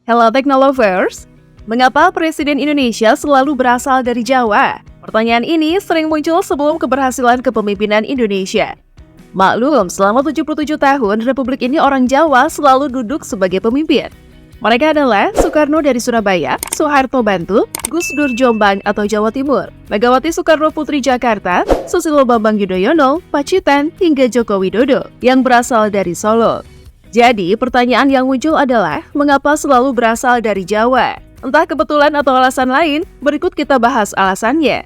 Hello Technolovers, mengapa Presiden Indonesia selalu berasal dari Jawa? Pertanyaan ini sering muncul sebelum keberhasilan kepemimpinan Indonesia. Maklum, selama 77 tahun, Republik ini orang Jawa selalu duduk sebagai pemimpin. Mereka adalah Soekarno dari Surabaya, Soeharto Bantul, Gus Dur Jombang atau Jawa Timur, Megawati Soekarno Putri Jakarta, Susilo Bambang Yudhoyono, Pacitan, hingga Joko Widodo yang berasal dari Solo. Jadi, pertanyaan yang muncul adalah, mengapa selalu berasal dari Jawa? Entah kebetulan atau alasan lain, berikut kita bahas alasannya.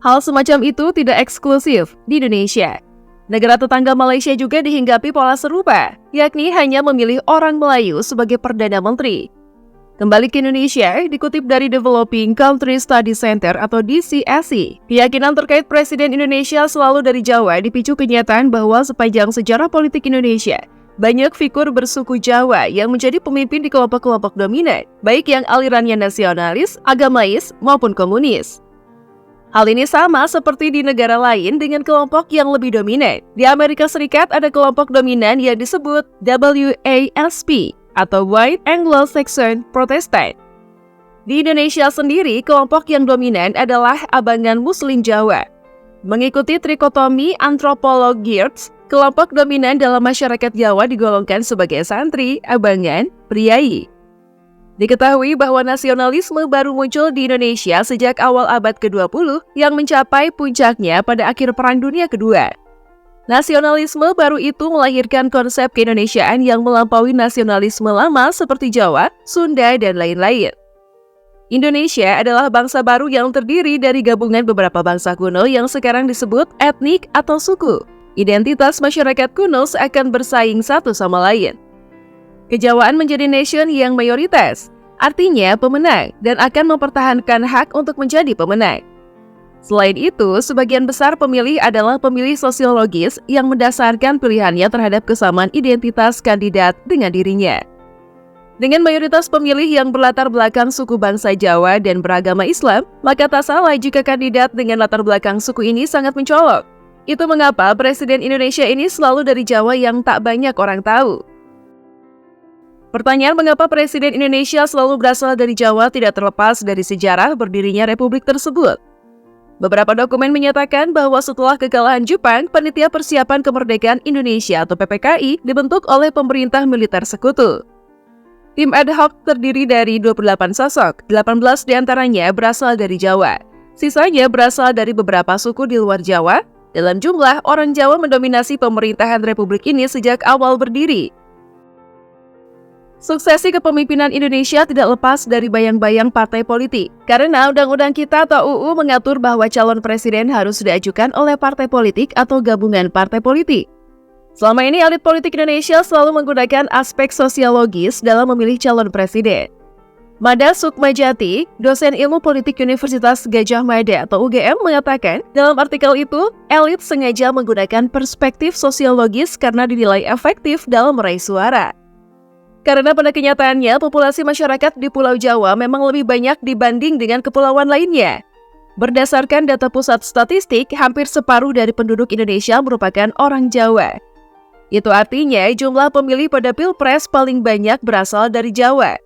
Hal semacam itu tidak eksklusif di Indonesia. Negara tetangga Malaysia juga dihinggapi pola serupa, yakni hanya memilih orang Melayu sebagai Perdana Menteri. Kembali ke Indonesia, dikutip dari Developing Country Study Center atau DCSC, keyakinan terkait Presiden Indonesia selalu dari Jawa dipicu kenyataan bahwa sepanjang sejarah politik Indonesia, banyak figur bersuku Jawa yang menjadi pemimpin di kelompok-kelompok dominan, baik yang alirannya nasionalis, agamais, maupun komunis. Hal ini sama seperti di negara lain dengan kelompok yang lebih dominan. Di Amerika Serikat ada kelompok dominan yang disebut WASP atau White Anglo-Saxon Protestant. Di Indonesia sendiri, kelompok yang dominan adalah abangan Muslim Jawa. Mengikuti trikotomi antropolog Geertz, kelompok dominan dalam masyarakat Jawa digolongkan sebagai santri, abangan, priai. Diketahui bahwa nasionalisme baru muncul di Indonesia sejak awal abad ke-20 yang mencapai puncaknya pada akhir Perang Dunia Kedua. Nasionalisme baru itu melahirkan konsep keindonesiaan yang melampaui nasionalisme lama seperti Jawa, Sunda, dan lain-lain. Indonesia adalah bangsa baru yang terdiri dari gabungan beberapa bangsa kuno yang sekarang disebut etnik atau suku. Identitas masyarakat kuno seakan bersaing satu sama lain. Kejawaan menjadi nation yang mayoritas, artinya pemenang, dan akan mempertahankan hak untuk menjadi pemenang. Selain itu, sebagian besar pemilih adalah pemilih sosiologis yang mendasarkan pilihannya terhadap kesamaan identitas kandidat dengan dirinya. Dengan mayoritas pemilih yang berlatar belakang suku bangsa Jawa dan beragama Islam, maka tak salah jika kandidat dengan latar belakang suku ini sangat mencolok. Itu mengapa Presiden Indonesia ini selalu dari Jawa yang tak banyak orang tahu. Pertanyaan mengapa Presiden Indonesia selalu berasal dari Jawa tidak terlepas dari sejarah berdirinya Republik tersebut. Beberapa dokumen menyatakan bahwa setelah kekalahan Jepang, Panitia Persiapan Kemerdekaan Indonesia atau PPKI dibentuk oleh pemerintah militer sekutu. Tim ad hoc terdiri dari 28 sosok, 18 diantaranya berasal dari Jawa. Sisanya berasal dari beberapa suku di luar Jawa. Dalam jumlah, orang Jawa mendominasi pemerintahan Republik ini sejak awal berdiri. Suksesi kepemimpinan Indonesia tidak lepas dari bayang-bayang partai politik. Karena Undang-Undang kita atau UU mengatur bahwa calon presiden harus diajukan oleh partai politik atau gabungan partai politik. Selama ini elit politik Indonesia selalu menggunakan aspek sosiologis dalam memilih calon presiden. Mada Sukmajati, dosen ilmu politik Universitas Gadjah Mada atau UGM mengatakan, dalam artikel itu, elit sengaja menggunakan perspektif sosiologis karena dinilai efektif dalam meraih suara. Karena pada kenyataannya, populasi masyarakat di Pulau Jawa memang lebih banyak dibanding dengan kepulauan lainnya. Berdasarkan data pusat statistik, hampir separuh dari penduduk Indonesia merupakan orang Jawa. Itu artinya jumlah pemilih pada Pilpres paling banyak berasal dari Jawa.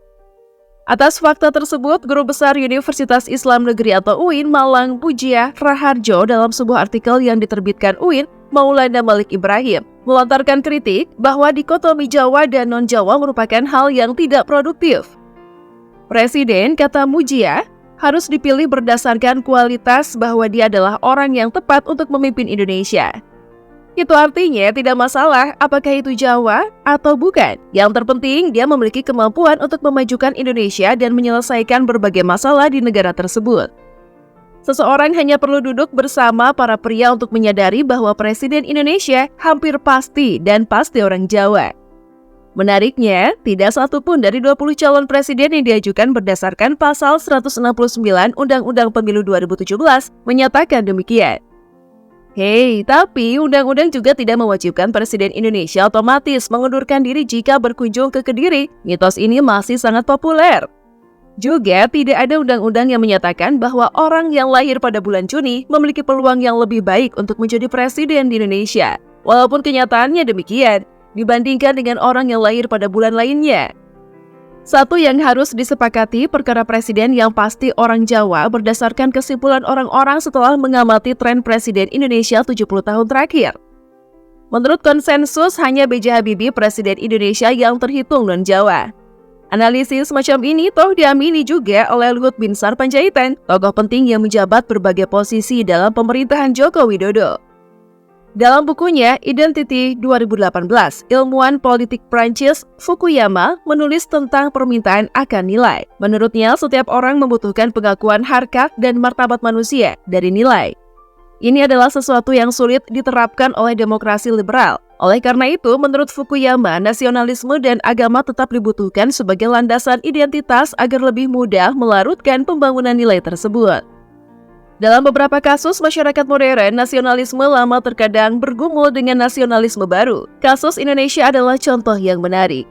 Atas fakta tersebut, Guru Besar Universitas Islam Negeri atau UIN Malang Pujiah Raharjo dalam sebuah artikel yang diterbitkan UIN, Maulana Malik Ibrahim, melontarkan kritik bahwa dikotomi Jawa dan non-Jawa merupakan hal yang tidak produktif. Presiden, kata Mujiah, harus dipilih berdasarkan kualitas bahwa dia adalah orang yang tepat untuk memimpin Indonesia. Itu artinya tidak masalah apakah itu Jawa atau bukan. Yang terpenting dia memiliki kemampuan untuk memajukan Indonesia dan menyelesaikan berbagai masalah di negara tersebut. Seseorang hanya perlu duduk bersama para pria untuk menyadari bahwa Presiden Indonesia hampir pasti dan pasti orang Jawa. Menariknya, tidak satu pun dari 20 calon presiden yang diajukan berdasarkan pasal 169 Undang-Undang Pemilu 2017 menyatakan demikian. Tapi undang-undang juga tidak mewajibkan Presiden Indonesia otomatis mengundurkan diri jika berkunjung ke Kediri. Mitos ini masih sangat populer. Juga tidak ada undang-undang yang menyatakan bahwa orang yang lahir pada bulan Juni memiliki peluang yang lebih baik untuk menjadi presiden di Indonesia. Walaupun kenyataannya demikian, dibandingkan dengan orang yang lahir pada bulan lainnya. Satu yang harus disepakati perkara presiden yang pasti orang Jawa berdasarkan kesimpulan orang-orang setelah mengamati tren presiden Indonesia 70 tahun terakhir. Menurut konsensus, hanya B.J. Habibie presiden Indonesia yang terhitung non-Jawa. Analisis macam ini toh diamini juga oleh Luhut Binsar Panjaitan, tokoh penting yang menjabat berbagai posisi dalam pemerintahan Joko Widodo. Dalam bukunya Identity 2018, ilmuwan politik Prancis Fukuyama menulis tentang permintaan akan nilai. Menurutnya, setiap orang membutuhkan pengakuan harkat dan martabat manusia dari nilai. Ini adalah sesuatu yang sulit diterapkan oleh demokrasi liberal. Oleh karena itu, menurut Fukuyama, nasionalisme dan agama tetap dibutuhkan sebagai landasan identitas agar lebih mudah melarutkan pembangunan nilai tersebut. Dalam beberapa kasus masyarakat modern, nasionalisme lama terkadang bergumul dengan nasionalisme baru. Kasus Indonesia adalah contoh yang menarik.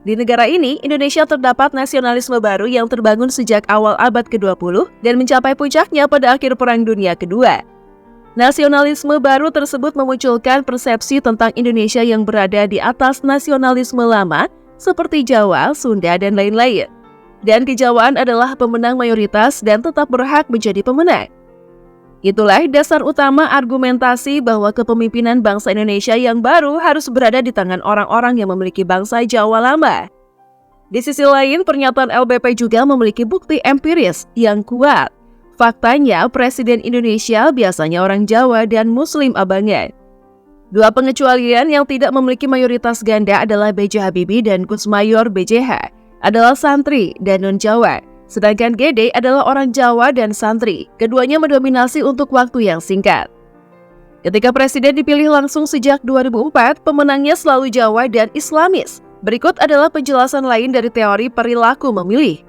Di negara ini, Indonesia terdapat nasionalisme baru yang terbangun sejak awal abad ke-20 dan mencapai puncaknya pada akhir Perang Dunia Kedua. Nasionalisme baru tersebut memunculkan persepsi tentang Indonesia yang berada di atas nasionalisme lama seperti Jawa, Sunda, dan lain-lain. Dan kejawaan adalah pemenang mayoritas dan tetap berhak menjadi pemenang. Itulah dasar utama argumentasi bahwa kepemimpinan bangsa Indonesia yang baru harus berada di tangan orang-orang yang memiliki bangsa Jawa lama. Di sisi lain, pernyataan LBP juga memiliki bukti empiris yang kuat. Faktanya, Presiden Indonesia biasanya orang Jawa dan Muslim abangan. Dua pengecualian yang tidak memiliki mayoritas ganda adalah B.J. Habibie dan Gus Mayor B.J.H. adalah santri dan non-Jawa, sedangkan Gede adalah orang Jawa dan santri. Keduanya mendominasi untuk waktu yang singkat. Ketika presiden dipilih langsung sejak 2004, pemenangnya selalu Jawa dan Islamis. Berikut adalah penjelasan lain dari teori perilaku memilih.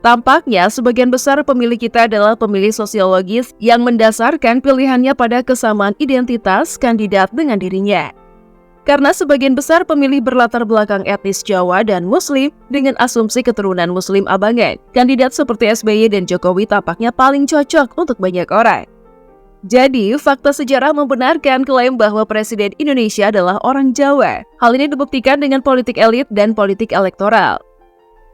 Tampaknya sebagian besar pemilih kita adalah pemilih sosiologis yang mendasarkan pilihannya pada kesamaan identitas kandidat dengan dirinya. Karena sebagian besar pemilih berlatar belakang etnis Jawa dan Muslim dengan asumsi keturunan Muslim abangan, kandidat seperti SBY dan Jokowi tampaknya paling cocok untuk banyak orang. Jadi, fakta sejarah membenarkan klaim bahwa Presiden Indonesia adalah orang Jawa. Hal ini dibuktikan dengan politik elit dan politik elektoral.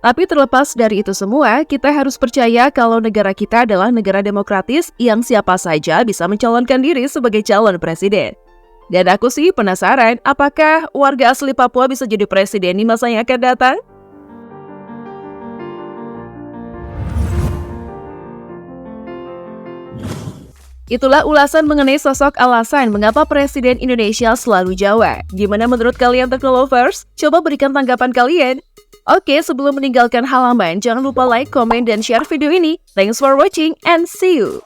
Tapi terlepas dari itu semua, kita harus percaya kalau negara kita adalah negara demokratis yang siapa saja bisa mencalonkan diri sebagai calon presiden. Dan aku sih penasaran, apakah warga asli Papua bisa jadi presiden di masa yang akan datang? Itulah ulasan mengenai sosok alasan mengapa Presiden Indonesia selalu Jawa. Gimana menurut kalian Teknolovers? Coba berikan tanggapan kalian. Oke, sebelum meninggalkan halaman, jangan lupa like, komen, dan share video ini. Thanks for watching and see you!